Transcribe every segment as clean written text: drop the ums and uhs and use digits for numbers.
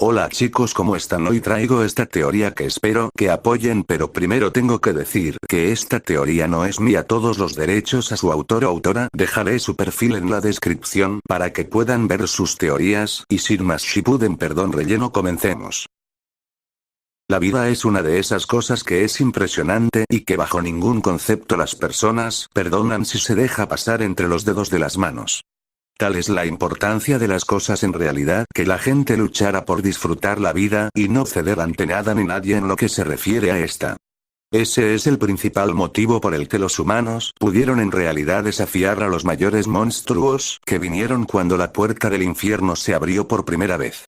Hola chicos, ¿cómo están? Hoy traigo esta teoría que espero que apoyen, pero primero tengo que decir que esta teoría no es mía. Todos los derechos a su autor o autora. Dejaré su perfil en la descripción para que puedan ver sus teorías, y sin más Shippuden relleno, comencemos. La vida es una de esas cosas que es impresionante y que bajo ningún concepto las personas perdonan si se deja pasar entre los dedos de las manos. Tal es la importancia de las cosas en realidad que la gente luchara por disfrutar la vida y no ceder ante nada ni nadie en lo que se refiere a esta. Ese es el principal motivo por el que los humanos pudieron en realidad desafiar a los mayores monstruos que vinieron cuando la puerta del infierno se abrió por primera vez.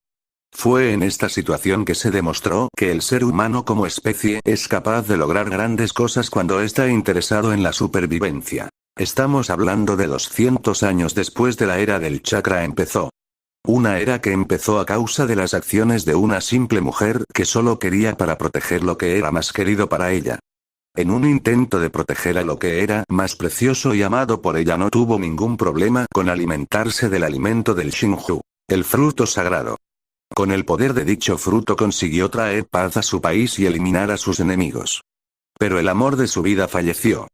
Fue en esta situación que se demostró que el ser humano como especie es capaz de lograr grandes cosas cuando está interesado en la supervivencia. Estamos hablando de 200 años después de la era del chakra empezó. Una era que empezó a causa de las acciones de una simple mujer que solo quería para proteger lo que era más querido para ella. En un intento de proteger a lo que era más precioso y amado por ella, no tuvo ningún problema con alimentarse del alimento del Shinju, el fruto sagrado. Con el poder de dicho fruto consiguió traer paz a su país y eliminar a sus enemigos. Pero el amor de su vida falleció.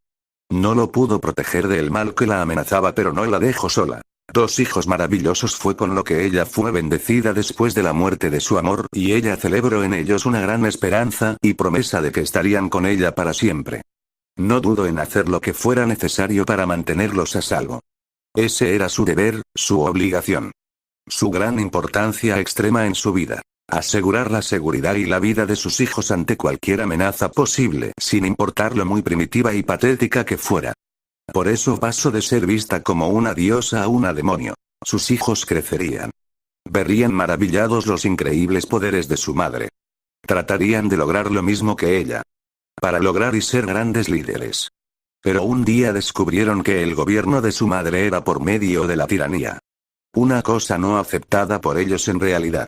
No lo pudo proteger del mal que la amenazaba, pero no la dejó sola. 2 hijos maravillosos fue con lo que ella fue bendecida después de la muerte de su amor, y ella celebró en ellos una gran esperanza y promesa de que estarían con ella para siempre. No dudó en hacer lo que fuera necesario para mantenerlos a salvo. Ese era su deber, su obligación. Su gran importancia extrema en su vida. Asegurar la seguridad y la vida de sus hijos ante cualquier amenaza posible, sin importar lo muy primitiva y patética que fuera. Por eso pasó de ser vista como una diosa a una demonio. Sus hijos crecerían. Verían maravillados los increíbles poderes de su madre. Tratarían de lograr lo mismo que ella. Para lograr y ser grandes líderes. Pero un día descubrieron que el gobierno de su madre era por medio de la tiranía. Una cosa no aceptada por ellos en realidad.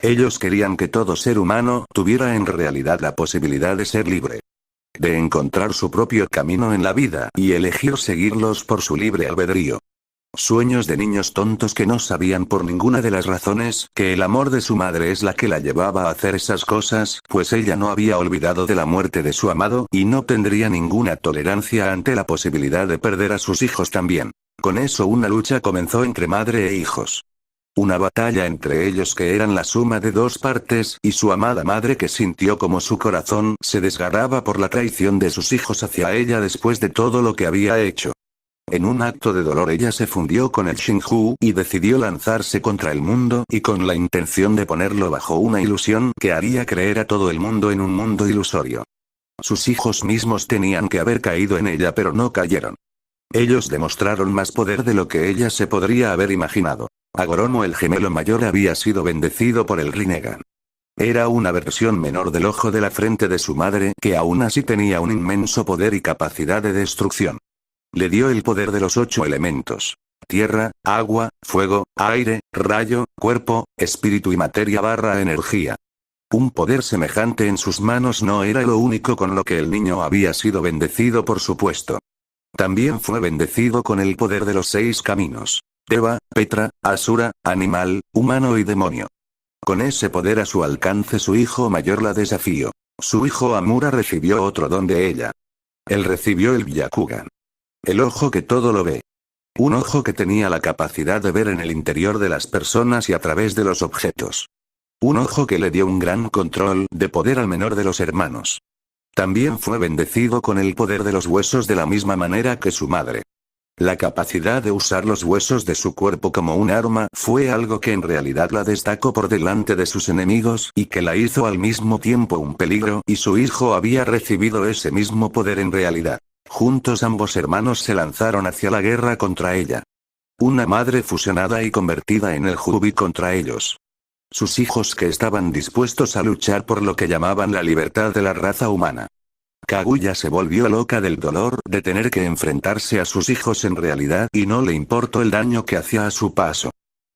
Ellos querían que todo ser humano tuviera en realidad la posibilidad de ser libre. De encontrar su propio camino en la vida y elegir seguirlos por su libre albedrío. Sueños de niños tontos que no sabían por ninguna de las razones que el amor de su madre es la que la llevaba a hacer esas cosas, pues ella no había olvidado de la muerte de su amado y no tendría ninguna tolerancia ante la posibilidad de perder a sus hijos también. Con eso una lucha comenzó entre madre e hijos. Una batalla entre ellos que eran la suma de 2 partes y su amada madre que sintió como su corazón se desgarraba por la traición de sus hijos hacia ella después de todo lo que había hecho. En un acto de dolor ella se fundió con el Shinju y decidió lanzarse contra el mundo y con la intención de ponerlo bajo una ilusión que haría creer a todo el mundo en un mundo ilusorio. Sus hijos mismos tenían que haber caído en ella, pero no cayeron. Ellos demostraron más poder de lo que ella se podría haber imaginado. Agoromo, el gemelo mayor, había sido bendecido por el Rinnegan. Era una versión menor del ojo de la frente de su madre que aún así tenía un inmenso poder y capacidad de destrucción. Le dio el poder de los 8 elementos. Tierra, agua, fuego, aire, rayo, cuerpo, espíritu y materia/energía. Un poder semejante en sus manos no era lo único con lo que el niño había sido bendecido, por supuesto. También fue bendecido con el poder de los 6 caminos. Deva, Petra, Asura, animal, humano y demonio. Con ese poder a su alcance, su hijo mayor la desafió. Su hijo Amura recibió otro don de ella. Él recibió el Byakugan. El ojo que todo lo ve. Un ojo que tenía la capacidad de ver en el interior de las personas y a través de los objetos. Un ojo que le dio un gran control de poder al menor de los hermanos. También fue bendecido con el poder de los huesos de la misma manera que su madre. La capacidad de usar los huesos de su cuerpo como un arma fue algo que en realidad la destacó por delante de sus enemigos y que la hizo al mismo tiempo un peligro, y su hijo había recibido ese mismo poder en realidad. Juntos ambos hermanos se lanzaron hacia la guerra contra ella. Una madre fusionada y convertida en el Jubi contra ellos. Sus hijos que estaban dispuestos a luchar por lo que llamaban la libertad de la raza humana. Kaguya se volvió loca del dolor de tener que enfrentarse a sus hijos en realidad y no le importó el daño que hacía a su paso.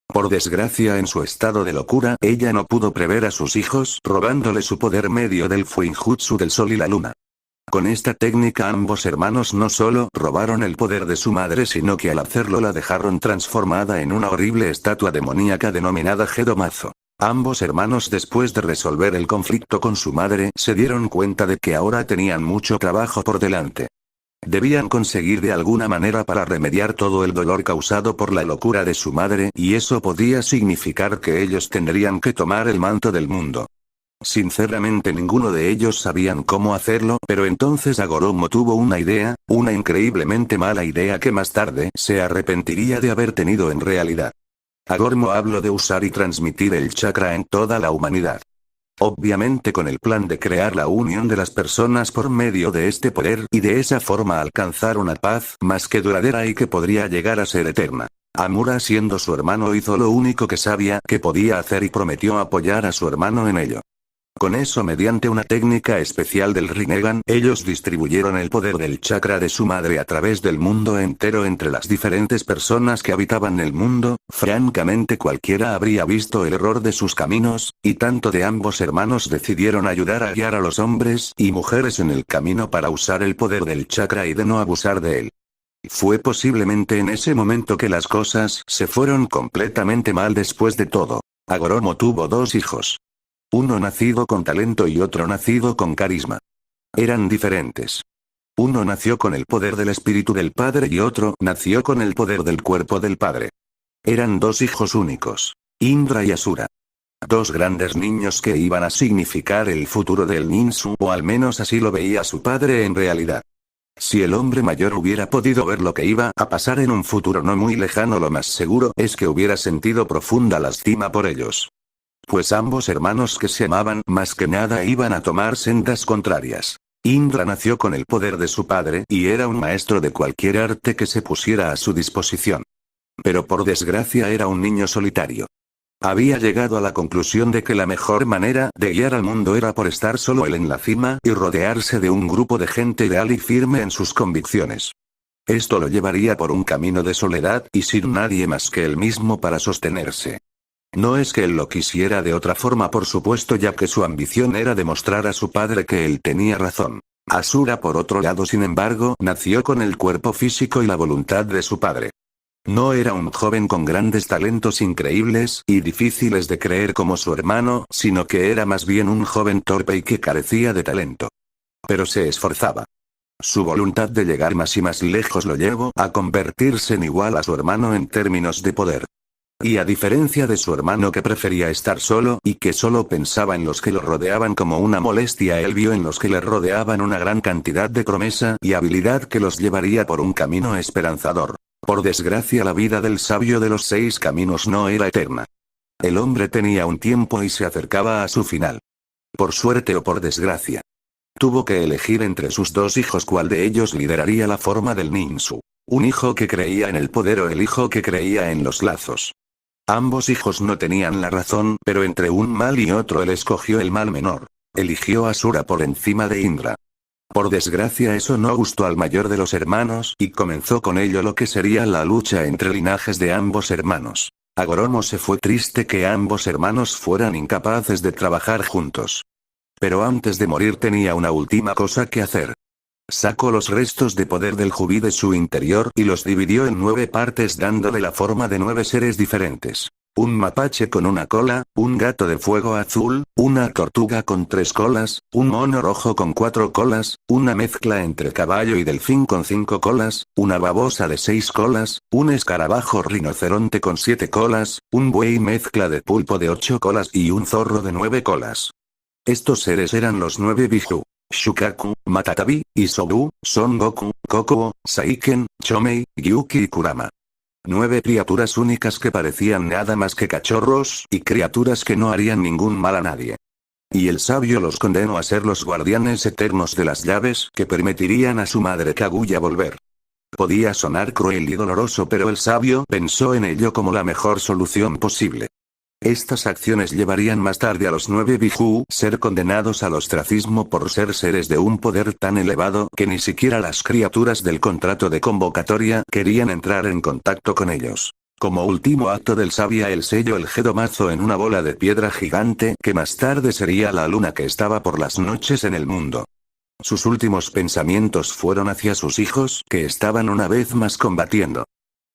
Por desgracia, en su estado de locura, ella no pudo prever a sus hijos robándole su poder medio del Fuinjutsu del sol y la luna. Con esta técnica ambos hermanos no solo robaron el poder de su madre, sino que al hacerlo la dejaron transformada en una horrible estatua demoníaca denominada Gedomazo. Ambos hermanos, después de resolver el conflicto con su madre, se dieron cuenta de que ahora tenían mucho trabajo por delante. Debían conseguir de alguna manera para remediar todo el dolor causado por la locura de su madre, y eso podía significar que ellos tendrían que tomar el manto del mundo. Sinceramente ninguno de ellos sabían cómo hacerlo, pero entonces Agoromo tuvo una idea, una increíblemente mala idea que más tarde se arrepentiría de haber tenido en realidad. Agoromo habló de usar y transmitir el chakra en toda la humanidad. Obviamente con el plan de crear la unión de las personas por medio de este poder y de esa forma alcanzar una paz más que duradera y que podría llegar a ser eterna. Amura, siendo su hermano, hizo lo único que sabía que podía hacer y prometió apoyar a su hermano en ello. Con eso, mediante una técnica especial del Rinnegan, ellos distribuyeron el poder del chakra de su madre a través del mundo entero entre las diferentes personas que habitaban el mundo. Francamente, cualquiera habría visto el error de sus caminos, y tanto de ambos hermanos decidieron ayudar a guiar a los hombres y mujeres en el camino para usar el poder del chakra y de no abusar de él. Fue posiblemente en ese momento que las cosas se fueron completamente mal. Después de todo, Agoromo tuvo dos hijos. Uno nacido con talento y otro nacido con carisma. Eran diferentes. Uno nació con el poder del espíritu del padre y otro nació con el poder del cuerpo del padre. Eran dos hijos únicos, Indra y Asura. Dos grandes niños que iban a significar el futuro del ninsu, o al menos así lo veía su padre en realidad. Si el hombre mayor hubiera podido ver lo que iba a pasar en un futuro no muy lejano, lo más seguro es que hubiera sentido profunda lástima por ellos. Pues ambos hermanos, que se amaban más que nada, iban a tomar sendas contrarias. Indra nació con el poder de su padre y era un maestro de cualquier arte que se pusiera a su disposición. Pero por desgracia era un niño solitario. Había llegado a la conclusión de que la mejor manera de guiar al mundo era por estar solo él en la cima y rodearse de un grupo de gente leal y firme en sus convicciones. Esto lo llevaría por un camino de soledad y sin nadie más que él mismo para sostenerse. No es que él lo quisiera de otra forma, por supuesto, ya que su ambición era demostrar a su padre que él tenía razón. Asura, por otro lado, sin embargo, nació con el cuerpo físico y la voluntad de su padre. No era un joven con grandes talentos increíbles y difíciles de creer como su hermano, sino que era más bien un joven torpe y que carecía de talento. Pero se esforzaba. Su voluntad de llegar más y más lejos lo llevó a convertirse en igual a su hermano en términos de poder. Y a diferencia de su hermano, que prefería estar solo y que solo pensaba en los que lo rodeaban como una molestia, él vio en los que le rodeaban una gran cantidad de promesa y habilidad que los llevaría por un camino esperanzador. Por desgracia, la vida del sabio de los 6 caminos no era eterna. El hombre tenía un tiempo y se acercaba a su final. Por suerte o por desgracia, tuvo que elegir entre sus dos hijos cuál de ellos lideraría la forma del ninsu. Un hijo que creía en el poder o el hijo que creía en los lazos. Ambos hijos no tenían la razón, pero entre un mal y otro él escogió el mal menor. Eligió a Asura por encima de Indra. Por desgracia, eso no gustó al mayor de los hermanos, y comenzó con ello lo que sería la lucha entre linajes de ambos hermanos. Agoromo se fue triste que ambos hermanos fueran incapaces de trabajar juntos. Pero antes de morir tenía una última cosa que hacer. Sacó los restos de poder del Jubí de su interior y los dividió en 9 partes, dándole la forma de 9 seres diferentes. Un mapache con una cola, un gato de fuego azul, una tortuga con 3 colas, un mono rojo con 4 colas, una mezcla entre caballo y delfín con 5 colas, una babosa de 6 colas, un escarabajo rinoceronte con 7 colas, un buey mezcla de pulpo de 8 colas y un zorro de 9 colas. Estos seres eran los 9 Biju. Shukaku, Matatabi, Isobu, Son Goku, Kokuo, Saiken, Chomei, Gyuki y Kurama. 9 criaturas únicas que parecían nada más que cachorros, y criaturas que no harían ningún mal a nadie. Y el sabio los condenó a ser los guardianes eternos de las llaves que permitirían a su madre Kaguya volver. Podía sonar cruel y doloroso, pero el sabio pensó en ello como la mejor solución posible. Estas acciones llevarían más tarde a los 9 Biju ser condenados al ostracismo por ser seres de un poder tan elevado que ni siquiera las criaturas del contrato de convocatoria querían entrar en contacto con ellos. Como último acto del sabio, el sello el Gedomazo en una bola de piedra gigante que más tarde sería la luna que estaba por las noches en el mundo. Sus últimos pensamientos fueron hacia sus hijos, que estaban una vez más combatiendo.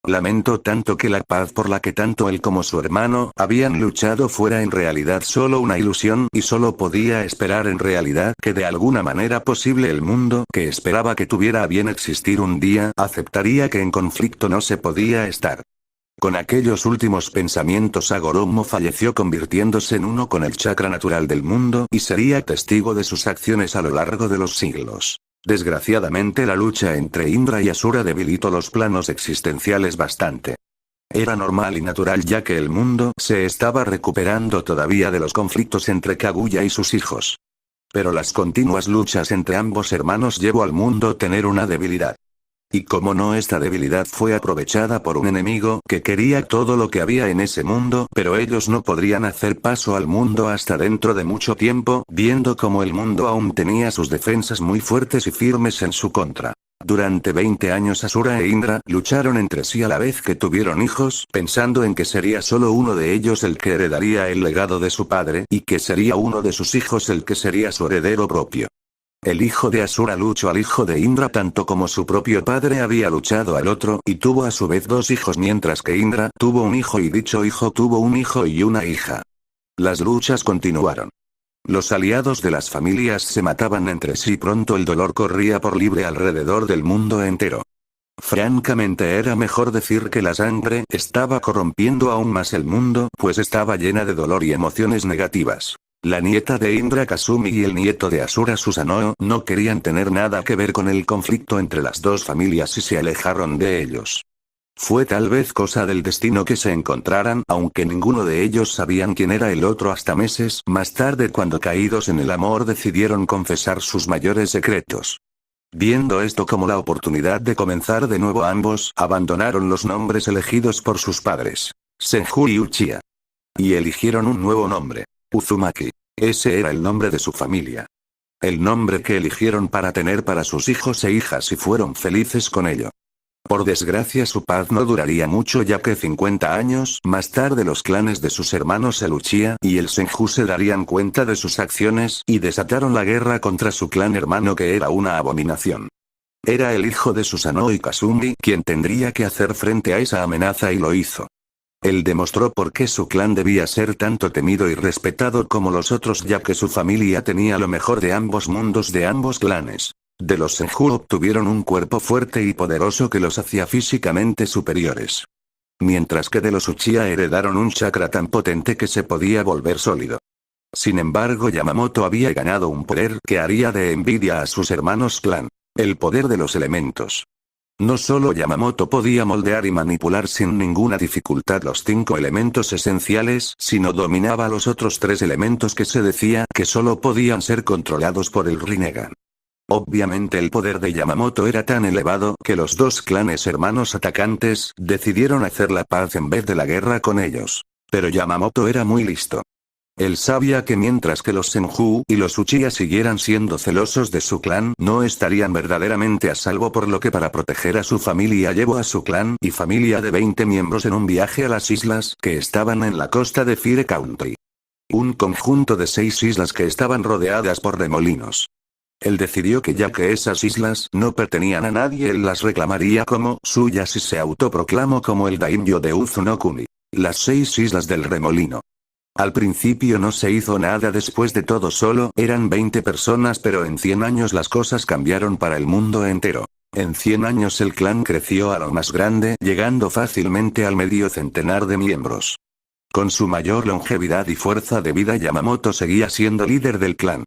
Lamento tanto que la paz por la que tanto él como su hermano habían luchado fuera en realidad solo una ilusión y solo podía esperar en realidad que de alguna manera posible el mundo que esperaba que tuviera a bien existir un día aceptaría que en conflicto no se podía estar. Con aquellos últimos pensamientos Agoromo falleció convirtiéndose en uno con el chakra natural del mundo y sería testigo de sus acciones a lo largo de los siglos. Desgraciadamente la lucha entre Indra y Asura debilitó los planos existenciales bastante. Era normal y natural ya que el mundo se estaba recuperando todavía de los conflictos entre Kaguya y sus hijos. Pero las continuas luchas entre ambos hermanos llevó al mundo a tener una debilidad. Y como no, esta debilidad fue aprovechada por un enemigo que quería todo lo que había en ese mundo, pero ellos no podrían hacer paso al mundo hasta dentro de mucho tiempo, viendo como el mundo aún tenía sus defensas muy fuertes y firmes en su contra. Durante 20 años Asura e Indra lucharon entre sí a la vez que tuvieron hijos, pensando en que sería solo uno de ellos el que heredaría el legado de su padre, y que sería uno de sus hijos el que sería su heredero propio. El hijo de Asura luchó al hijo de Indra tanto como su propio padre había luchado al otro, y tuvo a su vez dos hijos mientras que Indra tuvo un hijo y dicho hijo tuvo un hijo y una hija. Las luchas continuaron. Los aliados de las familias se mataban entre sí y pronto el dolor corría por libre alrededor del mundo entero. Francamente era mejor decir que la sangre estaba corrompiendo aún más el mundo, pues estaba llena de dolor y emociones negativas. La nieta de Indra Kasumi y el nieto de Asura Susanoo no querían tener nada que ver con el conflicto entre las dos familias y se alejaron de ellos. Fue tal vez cosa del destino que se encontraran, aunque ninguno de ellos sabían quién era el otro hasta meses más tarde cuando caídos en el amor decidieron confesar sus mayores secretos. Viendo esto como la oportunidad de comenzar de nuevo ambos abandonaron los nombres elegidos por sus padres, Senju y Uchiha. Y eligieron un nuevo nombre. Uzumaki. Ese era el nombre de su familia. El nombre que eligieron para tener para sus hijos e hijas y fueron felices con ello. Por desgracia su paz no duraría mucho ya que 50 años más tarde los clanes de sus hermanos el Uchiha y el Senju se darían cuenta de sus acciones y desataron la guerra contra su clan hermano que era una abominación. Era el hijo de Susanoo y Kasumi quien tendría que hacer frente a esa amenaza y lo hizo. Él demostró por qué su clan debía ser tanto temido y respetado como los otros ya que su familia tenía lo mejor de ambos mundos de ambos clanes. De los Senju obtuvieron un cuerpo fuerte y poderoso que los hacía físicamente superiores. Mientras que de los Uchiha heredaron un chakra tan potente que se podía volver sólido. Sin embargo Yamamoto había ganado un poder que haría de envidia a sus hermanos clan. El poder de los elementos. No solo Yamamoto podía moldear y manipular sin ninguna dificultad los 5 elementos esenciales, sino dominaba los otros 3 elementos que se decía que solo podían ser controlados por el Rinnegan. Obviamente el poder de Yamamoto era tan elevado que los dos clanes hermanos atacantes decidieron hacer la paz en vez de la guerra con ellos. Pero Yamamoto era muy listo. Él sabía que mientras que los Senju y los Uchiha siguieran siendo celosos de su clan, no estarían verdaderamente a salvo por lo que para proteger a su familia llevó a su clan y familia de 20 miembros en un viaje a las islas que estaban en la costa de Fire Country. Un conjunto de 6 islas que estaban rodeadas por remolinos. Él decidió que ya que esas islas no pertenían a nadie él las reclamaría como suyas y se autoproclamó como el daimyo de Uzunokuni. Las 6 islas del remolino. Al principio no se hizo nada después de todo solo eran 20 personas pero en 100 años las cosas cambiaron para el mundo entero. En 100 años el clan creció a lo más grande llegando fácilmente al medio centenar de miembros. Con su mayor longevidad y fuerza de vida Yamamoto seguía siendo líder del clan.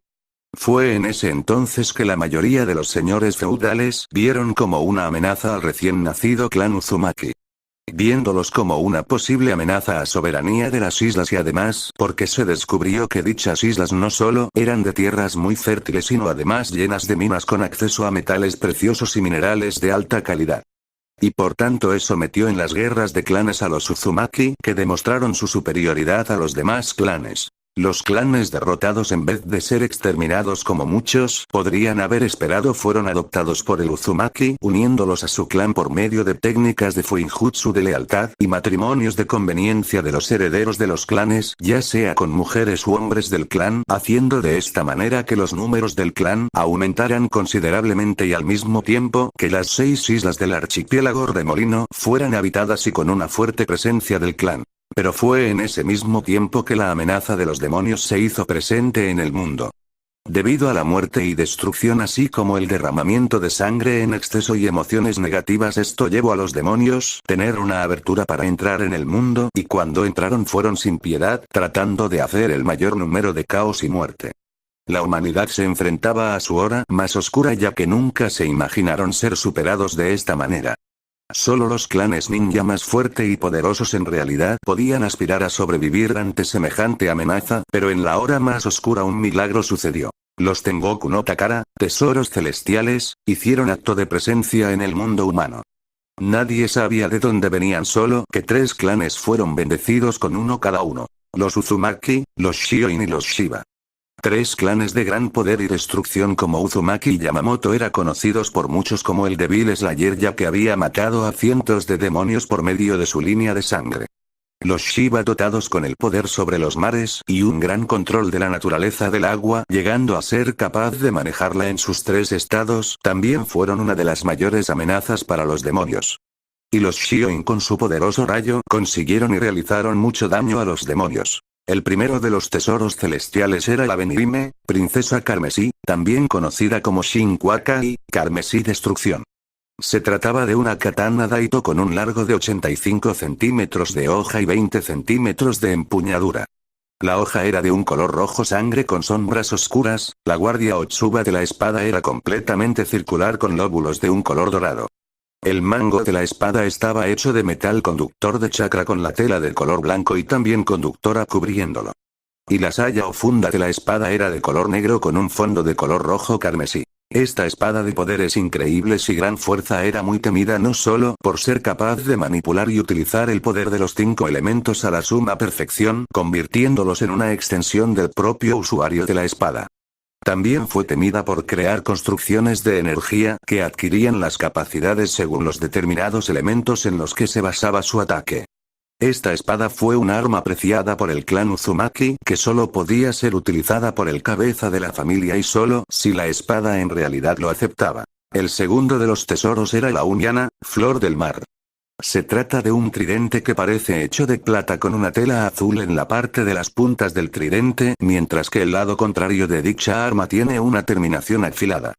Fue en ese entonces que la mayoría de los señores feudales vieron como una amenaza al recién nacido clan Uzumaki. Viéndolos como una posible amenaza a soberanía de las islas y además porque se descubrió que dichas islas no solo eran de tierras muy fértiles sino además llenas de minas con acceso a metales preciosos y minerales de alta calidad. Y por tanto eso metió en las guerras de clanes a los Uzumaki que demostraron su superioridad a los demás clanes. Los clanes derrotados en vez de ser exterminados como muchos podrían haber esperado fueron adoptados por el Uzumaki, uniéndolos a su clan por medio de técnicas de Fuinjutsu de lealtad y matrimonios de conveniencia de los herederos de los clanes, ya sea con mujeres u hombres del clan, haciendo de esta manera que los números del clan aumentaran considerablemente y al mismo tiempo que las 6 islas del archipiélago Remolino fueran habitadas y con una fuerte presencia del clan. Pero fue en ese mismo tiempo que la amenaza de los demonios se hizo presente en el mundo. Debido a la muerte y destrucción así como el derramamiento de sangre en exceso y emociones negativas, esto llevó a los demonios tener una abertura para entrar en el mundo, y cuando entraron fueron sin piedad, tratando de hacer el mayor número de caos y muerte. La humanidad se enfrentaba a su hora más oscura, ya que nunca se imaginaron ser superados de esta manera. Solo los clanes ninja más fuertes y poderosos en realidad podían aspirar a sobrevivir ante semejante amenaza, pero en la hora más oscura un milagro sucedió. Los Tengoku no Takara, tesoros celestiales, hicieron acto de presencia en el mundo humano. Nadie sabía de dónde venían, solo que 3 clanes fueron bendecidos con uno cada uno. Los Uzumaki, los Shioin y los Shiba. 3 clanes de gran poder y destrucción como Uzumaki y Yamamoto era conocidos por muchos como el débil Slayer, ya que había matado a cientos de demonios por medio de su línea de sangre. Los Shiba, dotados con el poder sobre los mares y un gran control de la naturaleza del agua, llegando a ser capaz de manejarla en sus 3 estados, también fueron una de las mayores amenazas para los demonios. Y los Shioin con su poderoso rayo consiguieron y realizaron mucho daño a los demonios. El primero de los tesoros celestiales era la Benirime, princesa carmesí, también conocida como Shinkwaka-i, carmesí destrucción. Se trataba de una katana daito con un largo de 85 centímetros de hoja y 20 centímetros de empuñadura. La hoja era de un color rojo sangre con sombras oscuras, la guardia Otsuba de la espada era completamente circular con lóbulos de un color dorado. El mango de la espada estaba hecho de metal conductor de chakra con la tela de color blanco y también conductora cubriéndolo. Y la saya o funda de la espada era de color negro con un fondo de color rojo carmesí. Esta espada de poderes increíbles y gran fuerza era muy temida no solo por ser capaz de manipular y utilizar el poder de los 5 elementos a la suma perfección, convirtiéndolos en una extensión del propio usuario de la espada. También fue temida por crear construcciones de energía que adquirían las capacidades según los determinados elementos en los que se basaba su ataque. Esta espada fue un arma apreciada por el clan Uzumaki que solo podía ser utilizada por el cabeza de la familia y solo si la espada en realidad lo aceptaba. El segundo de los tesoros era la Unyana, flor del mar. Se trata de un tridente que parece hecho de plata con una tela azul en la parte de las puntas del tridente, mientras que el lado contrario de dicha arma tiene una terminación afilada.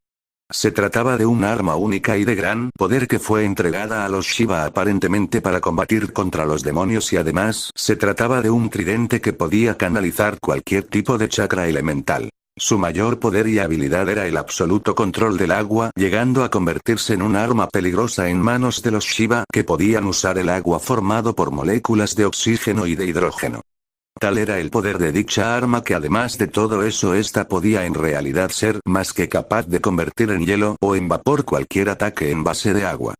Se trataba de un arma única y de gran poder que fue entregada a los Shiba aparentemente para combatir contra los demonios, y además se trataba de un tridente que podía canalizar cualquier tipo de chakra elemental. Su mayor poder y habilidad era el absoluto control del agua, llegando a convertirse en un arma peligrosa en manos de los Shiba que podían usar el agua formado por moléculas de oxígeno y de hidrógeno. Tal era el poder de dicha arma que además de todo eso esta podía en realidad ser más que capaz de convertir en hielo o en vapor cualquier ataque en base de agua.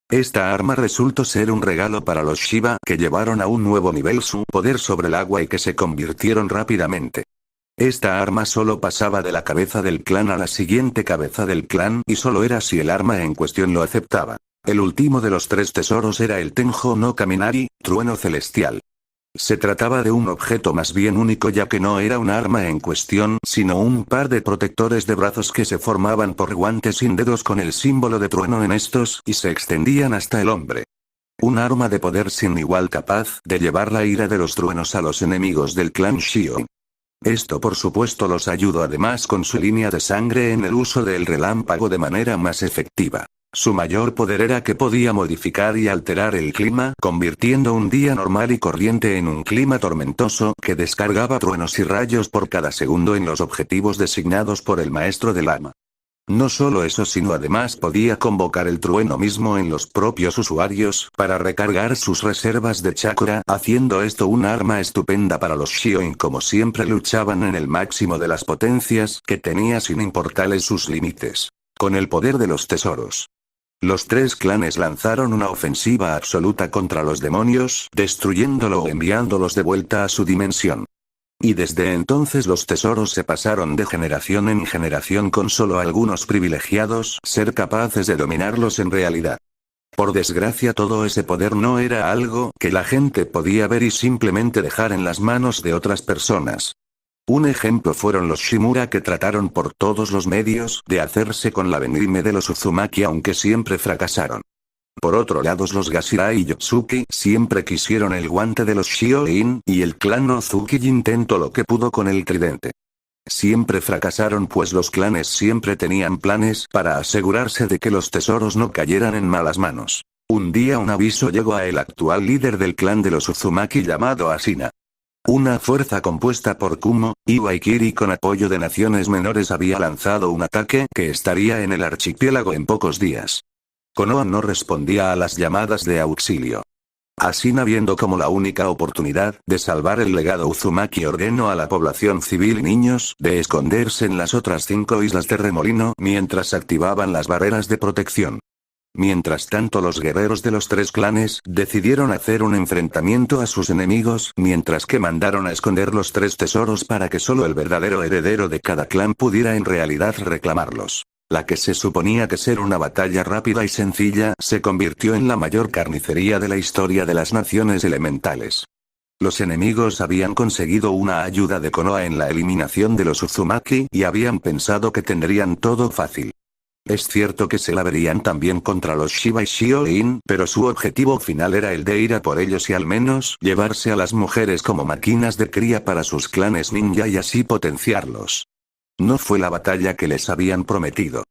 Esta arma resultó ser un regalo para los Shiba que llevaron a un nuevo nivel su poder sobre el agua y que se convirtieron rápidamente. Esta arma solo pasaba de la cabeza del clan a la siguiente cabeza del clan y solo era si el arma en cuestión lo aceptaba. El último de los 3 tesoros era el Tenjo no Kaminari, trueno celestial. Se trataba de un objeto más bien único, ya que no era un arma en cuestión, sino un par de protectores de brazos que se formaban por guantes sin dedos con el símbolo de trueno en estos y se extendían hasta el hombre. Un arma de poder sin igual capaz de llevar la ira de los truenos a los enemigos del clan Shio. Esto por supuesto los ayudó además con su línea de sangre en el uso del relámpago de manera más efectiva. Su mayor poder era que podía modificar y alterar el clima, convirtiendo un día normal y corriente en un clima tormentoso que descargaba truenos y rayos por cada segundo en los objetivos designados por el maestro del arma. No solo eso, sino además podía convocar el trueno mismo en los propios usuarios para recargar sus reservas de chakra, haciendo esto un arma estupenda para los Shioin, como siempre luchaban en el máximo de las potencias que tenía sin importarles sus límites. Con el poder de los tesoros, los 3 clanes lanzaron una ofensiva absoluta contra los demonios, destruyéndolo o enviándolos de vuelta a su dimensión. Y desde entonces los tesoros se pasaron de generación en generación con solo algunos privilegiados ser capaces de dominarlos en realidad. Por desgracia todo ese poder no era algo que la gente podía ver y simplemente dejar en las manos de otras personas. Un ejemplo fueron los Shimura que trataron por todos los medios de hacerse con la Benime de los Uzumaki aunque siempre fracasaron. Por otro lado los Gashirai y Yotsuki siempre quisieron el guante de los Shioin y el clan Ozuki intentó lo que pudo con el tridente. Siempre fracasaron pues los clanes siempre tenían planes para asegurarse de que los tesoros no cayeran en malas manos. Un día un aviso llegó a el actual líder del clan de los Uzumaki llamado Ashina. Una fuerza compuesta por Kumo, Iwa y Kiri con apoyo de naciones menores había lanzado un ataque que estaría en el archipiélago en pocos días. Konoha no respondía a las llamadas de auxilio. Ashina viendo como la única oportunidad de salvar el legado Uzumaki ordenó a la población civil y niños de esconderse en las otras 5 islas de remolino mientras activaban las barreras de protección. Mientras tanto los guerreros de los 3 clanes decidieron hacer un enfrentamiento a sus enemigos mientras que mandaron a esconder los 3 tesoros para que solo el verdadero heredero de cada clan pudiera en realidad reclamarlos. La que se suponía que ser una batalla rápida y sencilla se convirtió en la mayor carnicería de la historia de las naciones elementales. Los enemigos habían conseguido una ayuda de Konoha en la eliminación de los Uzumaki y habían pensado que tendrían todo fácil. Es cierto que se la verían también contra los Shiba y Shioin, pero su objetivo final era el de ir a por ellos y al menos llevarse a las mujeres como máquinas de cría para sus clanes ninja y así potenciarlos. No fue la batalla que les habían prometido.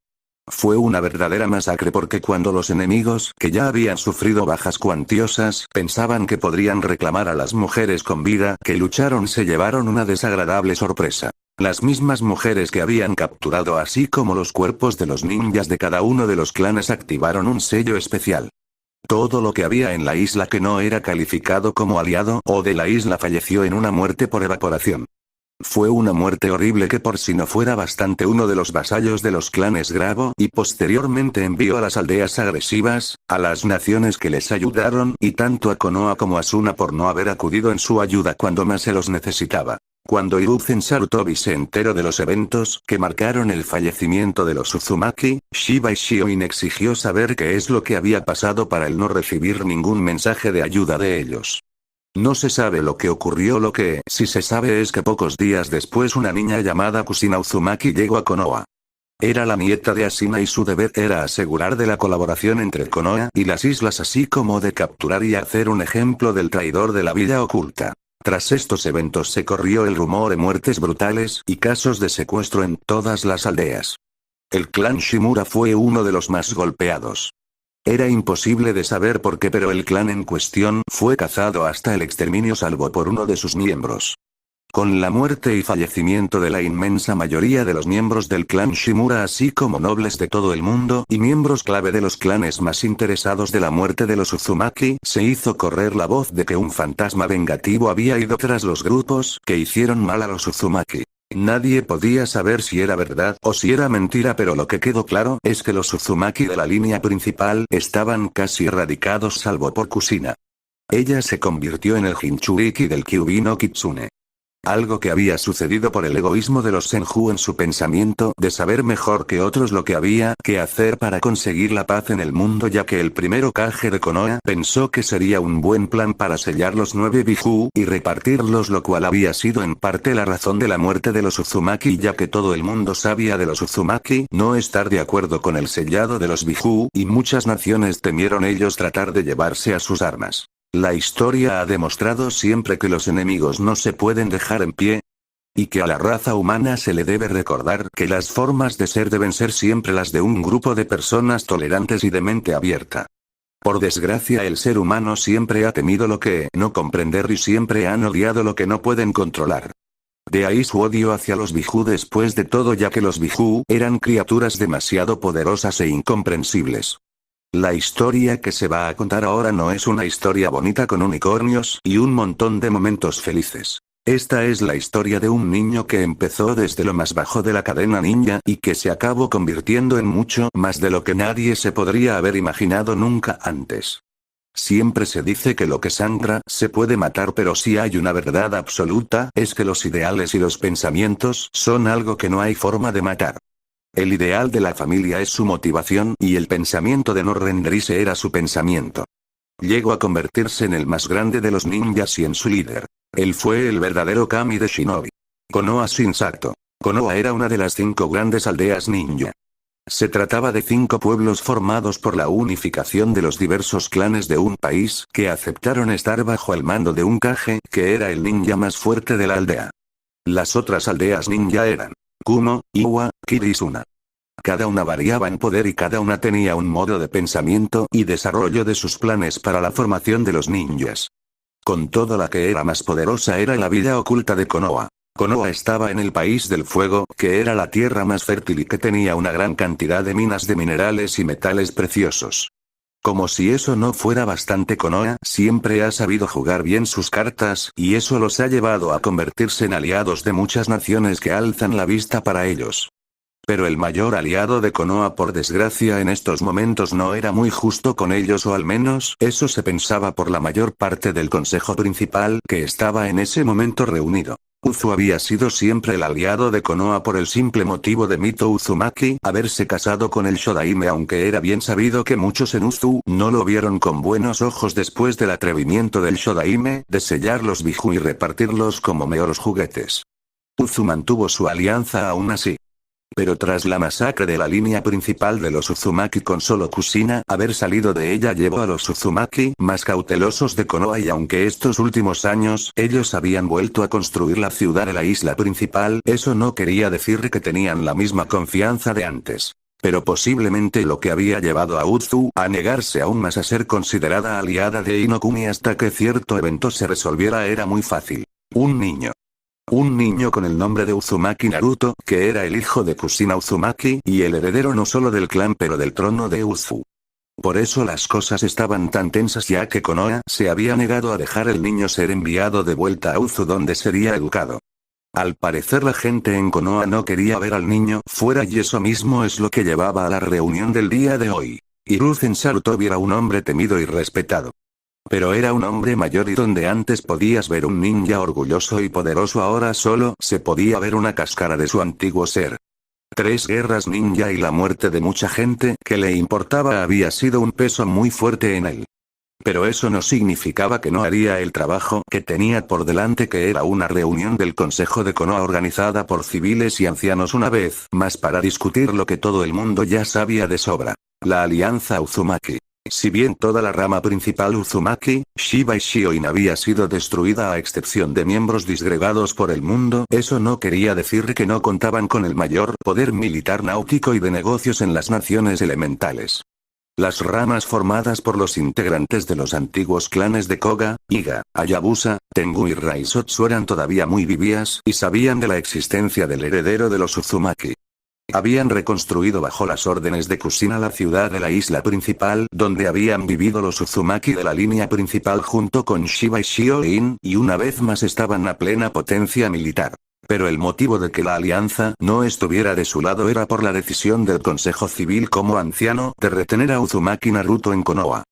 Fue una verdadera masacre porque cuando los enemigos, que ya habían sufrido bajas cuantiosas, pensaban que podrían reclamar a las mujeres con vida que lucharon se llevaron una desagradable sorpresa. Las mismas mujeres que habían capturado así como los cuerpos de los ninjas de cada uno de los clanes activaron un sello especial. Todo lo que había en la isla que no era calificado como aliado o de la isla falleció en una muerte por evaporación. Fue una muerte horrible que por si no fuera bastante uno de los vasallos de los clanes grabó y posteriormente envió a las aldeas agresivas, a las naciones que les ayudaron y tanto a Konoha como a Suna por no haber acudido en su ayuda cuando más se los necesitaba. Cuando Hiruzen Sarutobi se enteró de los eventos que marcaron el fallecimiento de los Uzumaki, Shiba y Shioin exigió saber qué es lo que había pasado para él no recibir ningún mensaje de ayuda de ellos. No se sabe lo que ocurrió, lo que sí se sabe es que pocos días después una niña llamada Kusina Uzumaki llegó a Konoha. Era la nieta de Ashina y su deber era asegurar de la colaboración entre Konoha y las islas así como de capturar y hacer un ejemplo del traidor de la villa oculta. Tras estos eventos se corrió el rumor de muertes brutales y casos de secuestro en todas las aldeas. El clan Shimura fue uno de los más golpeados. Era imposible de saber por qué, pero el clan en cuestión fue cazado hasta el exterminio salvo por uno de sus miembros. Con la muerte y fallecimiento de la inmensa mayoría de los miembros del clan Shimura así como nobles de todo el mundo y miembros clave de los clanes más interesados de la muerte de los Uzumaki, se hizo correr la voz de que un fantasma vengativo había ido tras los grupos que hicieron mal a los Uzumaki. Nadie podía saber si era verdad o si era mentira, pero lo que quedó claro es que los Uzumaki de la línea principal estaban casi erradicados salvo por Kusina. Ella se convirtió en el Jinchuriki del Kyuubi no Kitsune. Algo que había sucedido por el egoísmo de los Senju en su pensamiento de saber mejor que otros lo que había que hacer para conseguir la paz en el mundo, ya que el primer Hokage de Konoha pensó que sería un buen plan para sellar los 9 Biju y repartirlos, lo cual había sido en parte la razón de la muerte de los Uzumaki, ya que todo el mundo sabía de los Uzumaki no estar de acuerdo con el sellado de los Biju y muchas naciones temieron ellos tratar de llevarse a sus armas. La historia ha demostrado siempre que los enemigos no se pueden dejar en pie, y que a la raza humana se le debe recordar que las formas de ser deben ser siempre las de un grupo de personas tolerantes y de mente abierta. Por desgracia el ser humano siempre ha temido lo que no comprender y siempre han odiado lo que no pueden controlar. De ahí su odio hacia los Biju después de todo, ya que los Biju eran criaturas demasiado poderosas e incomprensibles. La historia que se va a contar ahora no es una historia bonita con unicornios y un montón de momentos felices. Esta es la historia de un niño que empezó desde lo más bajo de la cadena ninja y que se acabó convirtiendo en mucho más de lo que nadie se podría haber imaginado nunca antes. Siempre se dice que lo que sangra se puede matar, pero si hay una verdad absoluta, es que los ideales y los pensamientos son algo que no hay forma de matar. El ideal de la familia es su motivación y el pensamiento de no rendirse era su pensamiento. Llegó a convertirse en el más grande de los ninjas y en su líder. Él fue el verdadero kami de Shinobi. Konoha Shinsato. Konoha era una de las 5 grandes aldeas ninja. Se trataba de 5 pueblos formados por la unificación de los diversos clanes de un país, que aceptaron estar bajo el mando de un Kage, que era el ninja más fuerte de la aldea. Las otras aldeas ninja eran Kumo, Iwa, Kiri y Suna. Cada una variaba en poder y cada una tenía un modo de pensamiento y desarrollo de sus planes para la formación de los ninjas. Con todo, la que era más poderosa era la vida oculta de Konoha. Konoha estaba en el país del fuego, que era la tierra más fértil y que tenía una gran cantidad de minas de minerales y metales preciosos. Como si eso no fuera bastante, Konoha siempre ha sabido jugar bien sus cartas, y eso los ha llevado a convertirse en aliados de muchas naciones que alzan la vista para ellos. Pero el mayor aliado de Konoha, por desgracia, en estos momentos no era muy justo con ellos, o al menos eso se pensaba por la mayor parte del consejo principal que estaba en ese momento reunido. Uzu había sido siempre el aliado de Konoha por el simple motivo de Mito Uzumaki haberse casado con el Shodaime, aunque era bien sabido que muchos en Uzu no lo vieron con buenos ojos después del atrevimiento del Shodaime de sellar los biju y repartirlos como meros juguetes. Uzu mantuvo su alianza aún así. Pero tras la masacre de la línea principal de los Uzumaki con solo Kushina haber salido de ella, llevó a los Uzumaki más cautelosos de Konoha, y aunque estos últimos años ellos habían vuelto a construir la ciudad de la isla principal, eso no quería decir que tenían la misma confianza de antes. Pero posiblemente lo que había llevado a Uzu a negarse aún más a ser considerada aliada de Inokuni hasta que cierto evento se resolviera era muy fácil. Un niño. Un niño con el nombre de Uzumaki Naruto, que era el hijo de Kushina Uzumaki y el heredero no solo del clan pero del trono de Uzu. Por eso las cosas estaban tan tensas, ya que Konoha se había negado a dejar el niño ser enviado de vuelta a Uzu donde sería educado. Al parecer la gente en Konoha no quería ver al niño fuera, y eso mismo es lo que llevaba a la reunión del día de hoy. Hiruzen Sarutobi era un hombre temido y respetado. Pero era un hombre mayor, y donde antes podías ver un ninja orgulloso y poderoso, ahora solo se podía ver una cáscara de su antiguo ser. 3 guerras ninja y la muerte de mucha gente que le importaba había sido un peso muy fuerte en él. Pero eso no significaba que no haría el trabajo que tenía por delante, que era una reunión del Consejo de Konoha organizada por civiles y ancianos una vez más para discutir lo que todo el mundo ya sabía de sobra: la alianza Uzumaki. Si bien toda la rama principal Uzumaki, Shiba y Shioin había sido destruida a excepción de miembros disgregados por el mundo, eso no quería decir que no contaban con el mayor poder militar, náutico y de negocios en las naciones elementales. Las ramas formadas por los integrantes de los antiguos clanes de Koga, Iga, Hayabusa, Tengu y Raisotsu eran todavía muy vivías y sabían de la existencia del heredero de los Uzumaki. Habían reconstruido bajo las órdenes de Kushina la ciudad de la isla principal donde habían vivido los Uzumaki de la línea principal junto con Shiba y Shioin, y una vez más estaban a plena potencia militar. Pero el motivo de que la alianza no estuviera de su lado era por la decisión del Consejo Civil como anciano de retener a Uzumaki Naruto en Konoha.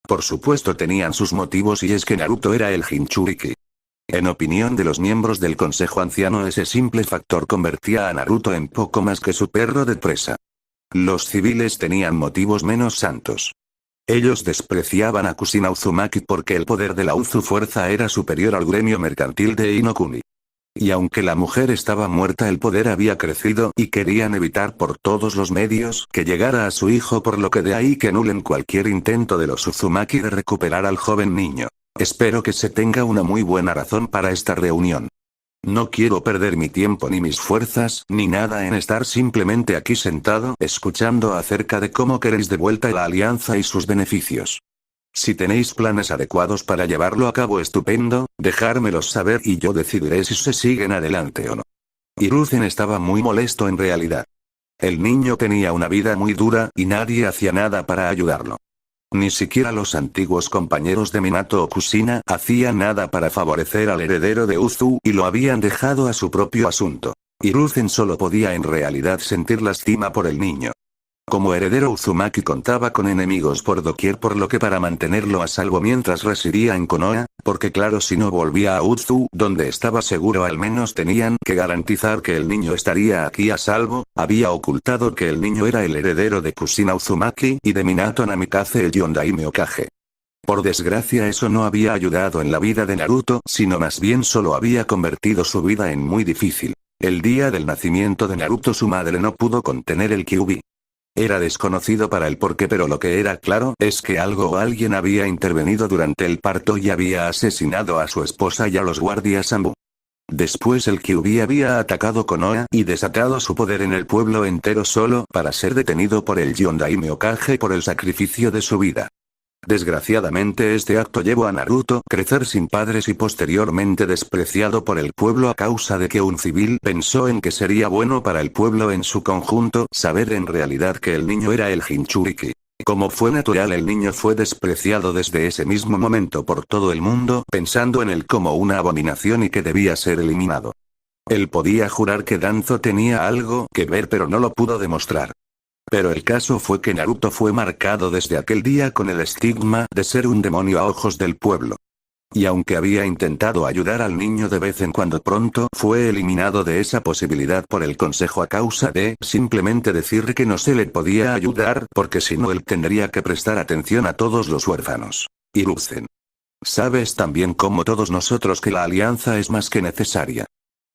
Por supuesto tenían sus motivos, y es que Naruto era el Jinchuriki. En opinión de los miembros del Consejo Anciano, ese simple factor convertía a Naruto en poco más que su perro de presa. Los civiles tenían motivos menos santos. Ellos despreciaban a Kushina Uzumaki porque el poder de la Uzu Fuerza era superior al gremio mercantil de Inokuni. Y aunque la mujer estaba muerta, el poder había crecido y querían evitar por todos los medios que llegara a su hijo, por lo que de ahí que anulen cualquier intento de los Uzumaki de recuperar al joven niño. Espero que se tenga una muy buena razón para esta reunión. No quiero perder mi tiempo ni mis fuerzas ni nada en estar simplemente aquí sentado escuchando acerca de cómo queréis de vuelta la alianza y sus beneficios. Si tenéis planes adecuados para llevarlo a cabo, estupendo, dejármelos saber y yo decidiré si se siguen adelante o no. Hiruzen estaba muy molesto en realidad. El niño tenía una vida muy dura y nadie hacía nada para ayudarlo. Ni siquiera los antiguos compañeros de Minato o Kushina hacían nada para favorecer al heredero de Uzu y lo habían dejado a su propio asunto. Hiruzen solo podía en realidad sentir lástima por el niño. Como heredero Uzumaki contaba con enemigos por doquier, por lo que para mantenerlo a salvo mientras residía en Konoha, porque claro, si no volvía a Uzu donde estaba seguro, al menos tenían que garantizar que el niño estaría aquí a salvo, había ocultado que el niño era el heredero de Kushina Uzumaki y de Minato Namikaze, el Yondaime Hokage. Por desgracia, eso no había ayudado en la vida de Naruto, sino más bien solo había convertido su vida en muy difícil. El día del nacimiento de Naruto, su madre no pudo contener el Kyuubi. Era desconocido para el porqué, pero lo que era claro es que algo o alguien había intervenido durante el parto y había asesinado a su esposa y a los guardias Anbu. Después el Kyuubi había atacado Konoha y desatado su poder en el pueblo entero solo para ser detenido por el Yondaime Hokage por el sacrificio de su vida. Desgraciadamente este acto llevó a Naruto crecer sin padres y posteriormente despreciado por el pueblo a causa de que un civil pensó en que sería bueno para el pueblo en su conjunto saber en realidad que el niño era el Jinchuriki. Como fue natural, el niño fue despreciado desde ese mismo momento por todo el mundo, pensando en él como una abominación y que debía ser eliminado. Él podía jurar que Danzo tenía algo que ver, pero no lo pudo demostrar. Pero el caso fue que Naruto fue marcado desde aquel día con el estigma de ser un demonio a ojos del pueblo. Y aunque había intentado ayudar al niño de vez en cuando, pronto fue eliminado de esa posibilidad por el consejo a causa de simplemente decir que no se le podía ayudar porque si no él tendría que prestar atención a todos los huérfanos. Hiruzen. Sabes también como todos nosotros que la alianza es más que necesaria.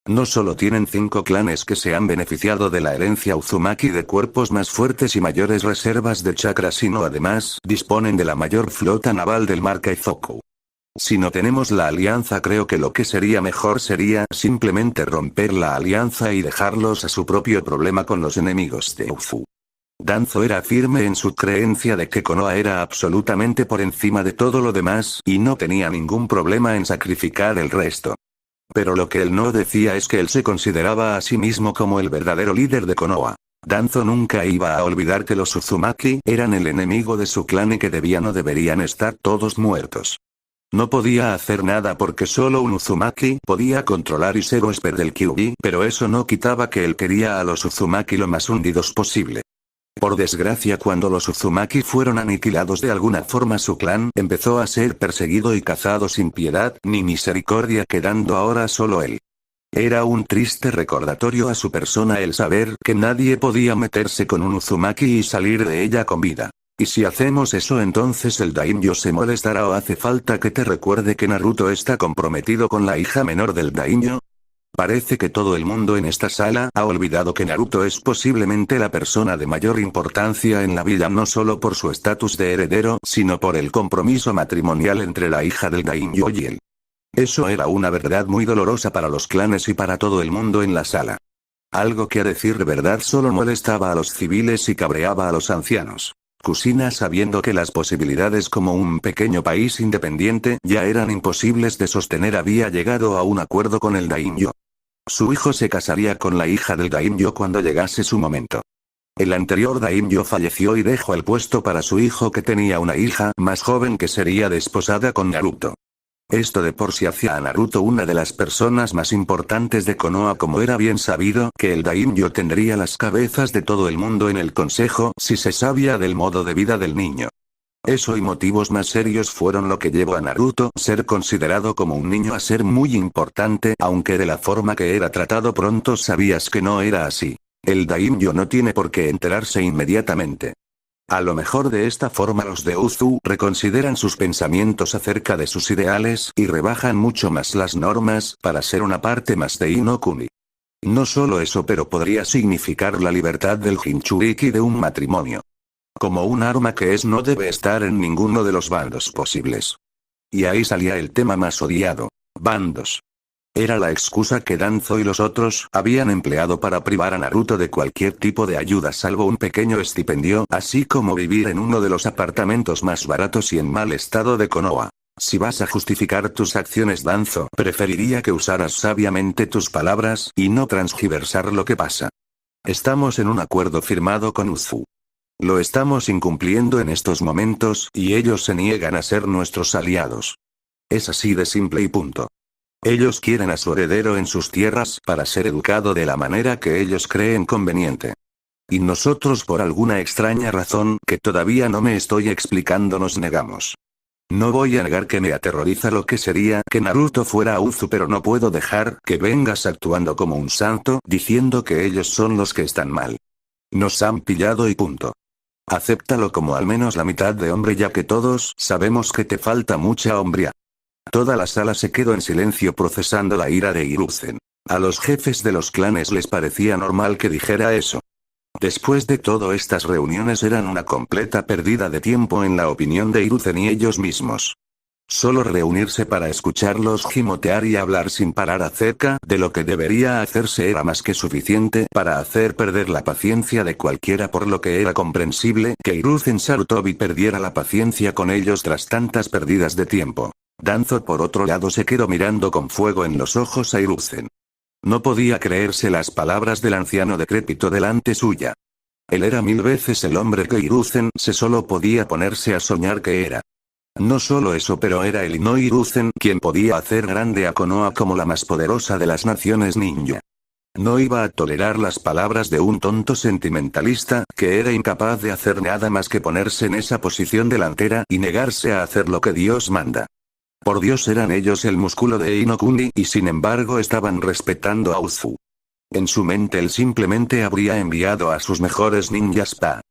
No solo tienen 5 clanes que se han beneficiado de la herencia Uzumaki de cuerpos más fuertes y mayores reservas de chakra, sino además disponen de la mayor flota naval del mar Kaizoku. Si no tenemos la alianza, creo que lo que sería mejor sería simplemente romper la alianza y dejarlos a su propio problema con los enemigos de Uzu. Danzo era firme en su creencia de que Konoha era absolutamente por encima de todo lo demás y no tenía ningún problema en sacrificar el resto. Pero lo que él no decía es que él se consideraba a sí mismo como el verdadero líder de Konoha. Danzo nunca iba a olvidar que los Uzumaki eran el enemigo de su clan y que debían o deberían estar todos muertos. No podía hacer nada porque solo un Uzumaki podía controlar y ser huésped del Kyuubi, pero eso no quitaba que él quería a los Uzumaki lo más hundidos posible. Por desgracia, cuando los Uzumaki fueron aniquilados de alguna forma, su clan empezó a ser perseguido y cazado sin piedad ni misericordia, quedando ahora solo él. Era un triste recordatorio a su persona el saber que nadie podía meterse con un Uzumaki y salir de ella con vida. Y si hacemos eso, entonces el daimyo se molestará, o hace falta que te recuerde que Naruto está comprometido con la hija menor del daimyo. Parece que todo el mundo en esta sala ha olvidado que Naruto es posiblemente la persona de mayor importancia en la villa, no solo por su estatus de heredero, sino por el compromiso matrimonial entre la hija del daimyo y él. Eso era una verdad muy dolorosa para los clanes y para todo el mundo en la sala. Algo que, a decir verdad, solo molestaba a los civiles y cabreaba a los ancianos. Kushina, sabiendo que las posibilidades como un pequeño país independiente ya eran imposibles de sostener, había llegado a un acuerdo con el daimyo. Su hijo se casaría con la hija del daimyo cuando llegase su momento. El anterior daimyo falleció y dejó el puesto para su hijo, que tenía una hija más joven que sería desposada con Naruto. Esto de por sí hacía a Naruto una de las personas más importantes de Konoha, como era bien sabido que el daimyo tendría las cabezas de todo el mundo en el consejo si se sabía del modo de vida del niño. Eso y motivos más serios fueron lo que llevó a Naruto ser considerado como un niño a ser muy importante, aunque de la forma que era tratado pronto sabías que no era así. El daimyo no tiene por qué enterarse inmediatamente. A lo mejor de esta forma los de Uzu reconsideran sus pensamientos acerca de sus ideales y rebajan mucho más las normas para ser una parte más de Inokuni. No solo eso, pero podría significar la libertad del Jinchuriki de un matrimonio. Como un arma que no debe estar en ninguno de los bandos posibles. Y ahí salía el tema más odiado: bandos. Era la excusa que Danzo y los otros habían empleado para privar a Naruto de cualquier tipo de ayuda salvo un pequeño estipendio, así como vivir en uno de los apartamentos más baratos y en mal estado de Konoha. Si vas a justificar tus acciones, Danzo, preferiría que usaras sabiamente tus palabras y no transgiversar lo que pasa. Estamos en un acuerdo firmado con Uzu. Lo estamos incumpliendo en estos momentos y ellos se niegan a ser nuestros aliados. Es así de simple y punto. Ellos quieren a su heredero en sus tierras para ser educado de la manera que ellos creen conveniente. Y nosotros por alguna extraña razón que todavía no me estoy explicando nos negamos. No voy a negar que me aterroriza lo que sería que Naruto fuera Uzu, pero no puedo dejar que vengas actuando como un santo diciendo que ellos son los que están mal. Nos han pillado y punto. Acéptalo como al menos la mitad de hombre, ya que todos sabemos que te falta mucha hombría. Toda la sala se quedó en silencio procesando la ira de Hiruzen. A los jefes de los clanes les parecía normal que dijera eso. Después de todo, estas reuniones eran una completa pérdida de tiempo en la opinión de Hiruzen y ellos mismos. Solo reunirse para escucharlos gimotear y hablar sin parar acerca de lo que debería hacerse era más que suficiente para hacer perder la paciencia de cualquiera, por lo que era comprensible que Hiruzen Sarutobi perdiera la paciencia con ellos tras tantas pérdidas de tiempo. Danzo por otro lado se quedó mirando con fuego en los ojos a Hiruzen. No podía creerse las palabras del anciano decrépito delante suya. Él era 1000 veces el hombre que Hiruzen se solo podía ponerse a soñar que era. No solo eso, pero era él y no Hiruzen quien podía hacer grande a Konoha como la más poderosa de las naciones ninja. No iba a tolerar las palabras de un tonto sentimentalista que era incapaz de hacer nada más que ponerse en esa posición delantera y negarse a hacer lo que Dios manda. Por Dios, eran ellos el músculo de Inokuni y sin embargo estaban respetando a Uzu. En su mente él simplemente habría enviado a sus mejores ninjas para